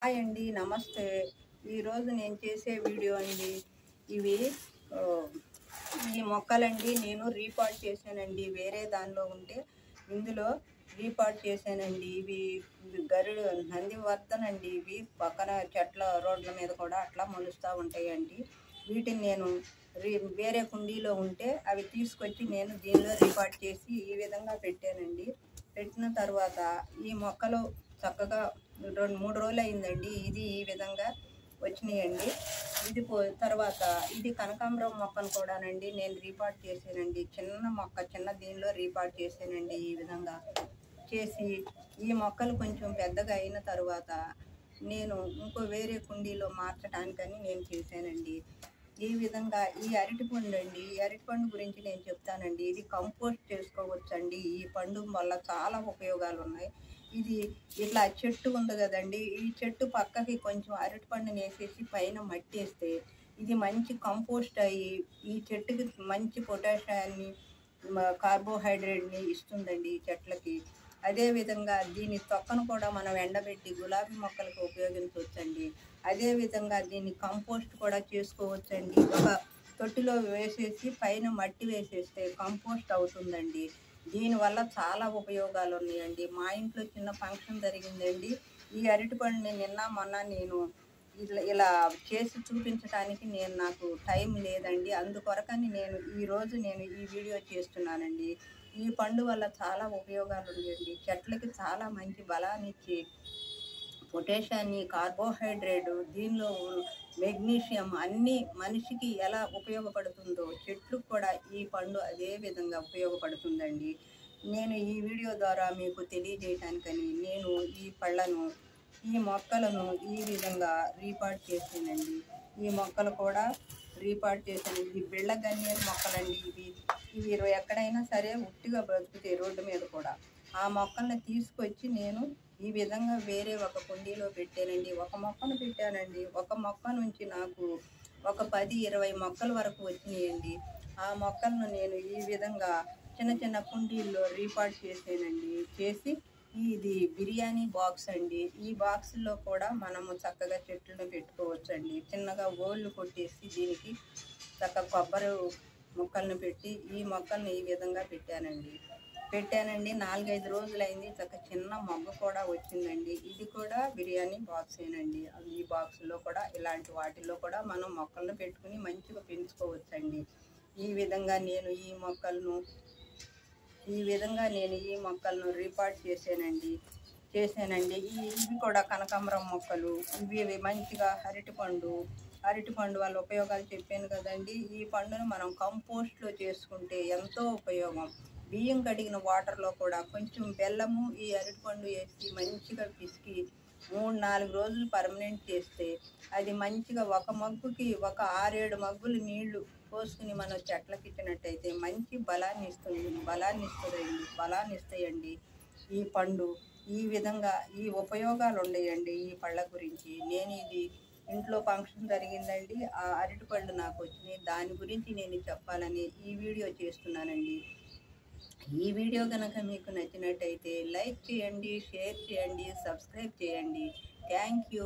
Hi అండి, నమస్తే. ఈరోజు నేను చేసే వీడియో అండి. ఇవి ఆహ్, ఈ మొక్కలండి నేను రీపాట్ చేశానండి. వేరే దానిలో ఉంటే ఇందులో రీపాట్ చేశానండి. ఇవి గరుడు నందివర్ధన్ అండి. ఇవి పక్కన చెట్ల రోడ్ల మీద కూడా అట్లా మొలుస్తూ ఉంటాయండి. వీటిని నేను వేరే కుండీలో ఉంటే అవి తీసుకొచ్చి నేను దీనిలో రీపాట్ చేసి ఈ విధంగా పెట్టానండి. పెట్టిన తర్వాత ఈ మొక్కలు చక్కగా 2-3 రోజులు అయిందండి. ఇది ఈ విధంగా వచ్చినాయండి. ఇది తర్వాత ఇది కనకాంబరం మొక్కను కూడానండి నేను రీపాట్ చేశానండి. చిన్న మొక్క చిన్న దీనిలో రీపాట్ చేశానండి. ఈ విధంగా చేసి ఈ మొక్కలు కొంచెం పెద్దగా అయిన తర్వాత నేను ఇంకో వేరే కుండీలో మార్చడానికని నేను చేశానండి. ఈ విధంగా ఈ అరటిపండు అండి, ఈ అరటిపండు గురించి నేను చెప్తానండి. ఇది కంపోస్ట్ చేసుకోవచ్చండి. ఈ పండు వల్ల చాలా ఉపయోగాలు ఉన్నాయి. ఇది ఇట్లా చెట్టు ఉంది కదండి, ఈ చెట్టు పక్కకి కొంచెం అరటిపండుని వేసేసి పైన మట్టి వేస్తే ఇది మంచి కంపోస్ట్ అయ్యి ఈ చెట్టుకి మంచి పొటాషియాన్ని కార్బోహైడ్రేట్ని ఇస్తుందండి ఈ చెట్లకి. అదేవిధంగా దీని తొక్కను కూడా మనం ఎండబెట్టి గులాబీ మొక్కలకు ఉపయోగించవచ్చండి. అదేవిధంగా దీన్ని కంపోస్ట్ కూడా చేసుకోవచ్చండి. ఒక తొట్టిలో వేసేసి పైన మట్టి వేసేస్తే కంపోస్ట్ అవుతుందండి. దీనివల్ల చాలా ఉపయోగాలు ఉన్నాయండి. మా ఇంట్లో చిన్న ఫంక్షన్ జరిగిందండి. ఈ అరటిపండుని నిన్న మొన్న నేను ఇలా చేసి చూపించడానికి నాకు టైం లేదండి. అందుకొరకని ఈరోజు నేను ఈ వీడియో చేస్తున్నానండి. ఈ పండు వల్ల చాలా ఉపయోగాలు ఉన్నాయండి. చెట్లకి చాలా మంచి బలాన్నిచ్చి పొటాషియాన్ని, కార్బోహైడ్రేట్, దీనిలో మెగ్నీషియం అన్నీ మనిషికి ఎలా ఉపయోగపడుతుందో చెట్లకు కూడా ఈ పండు అదే విధంగా ఉపయోగపడుతుందండి. నేను ఈ వీడియో ద్వారా మీకు తెలియజేయటానికని నేను ఈ మొక్కలను ఈ విధంగా రీపాట్ చేసానండి. ఈ మొక్కలు కూడా రీపాట్ చేశాను. ఇది బిళ్ళ గన్నేరు మొక్కలండి. ఇవి ఎక్కడైనా సరే ఉట్టిగా బ్రతుకుతాయి రోడ్డు మీద కూడా. ఆ మొక్కల్ని తీసుకొచ్చి నేను ఈ విధంగా వేరే ఒక కుండీలో పెట్టానండి. ఒక మొక్కను పెట్టానండి. ఒక మొక్క నుంచి నాకు ఒక 10-20 మొక్కల వరకు వచ్చినాయండి. ఆ మొక్కలను నేను ఈ విధంగా చిన్న చిన్న కుండీల్లో రీపాట్ చేసానండి. చేసి ఇది బిర్యానీ బాక్స్ అండి. ఈ బాక్స్లో కూడా మనము చక్కగా చెట్లను పెట్టుకోవచ్చండి. చిన్నగా ఓళ్ళు కొట్టేసి దీనికి చక్కగా కొబ్బరి ముక్కలను పెట్టి ఈ మొక్కల్ని ఈ విధంగా పెట్టానండి. 4-5 రోజులైంది. చిన్న మొగ్గ కూడా వచ్చిందండి. ఇది కూడా బిర్యానీ బాక్సేనండి. ఈ బాక్స్లో కూడా ఇలాంటి వాటిల్లో కూడా మనం మొక్కలను పెట్టుకుని మంచిగా పెంచుకోవచ్చండి. ఈ విధంగా నేను ఈ మొక్కలను రీపాట్ చేశానండి. ఇవి కూడా కనకాంబరం మొక్కలు. ఇవి మంచిగా అరటిపండు వల్ల ఉపయోగాలు చెప్పాను కదండి. ఈ పండును మనం కంపోస్ట్లో చేసుకుంటే ఎంతో ఉపయోగం. బియ్యం కడిగిన వాటర్లో కూడా కొంచెం బెల్లము ఈ అరటిపండు వేసి మంచిగా పిసికి 3-4 రోజులు పర్మనెంట్ చేస్తే అది మంచిగా ఒక మగ్గుకి ఒక 6-7 మగ్గులు నీళ్లు పోసుకుని మనం చెట్లకి ఇచ్చినట్టయితే మంచి బలాన్ని ఇస్తాయండి. ఈ పండు ఈ విధంగా ఈ ఉపయోగాలు ఉన్నాయండి. ఈ పళ్ళ గురించి నేను ఇది ఇంట్లో ఫంక్షన్ జరిగిందండి. ఆ అరటిపళ్ళు నాకు వచ్చినాయి. దాని గురించి నేను చెప్పాలని ఈ వీడియో చేస్తున్నానండి. ఈ వీడియో కనుక మీకు నచ్చినట్టయితే లైక్ చేయండి, షేర్ చేయండి, సబ్స్క్రైబ్ చేయండి. Thank you.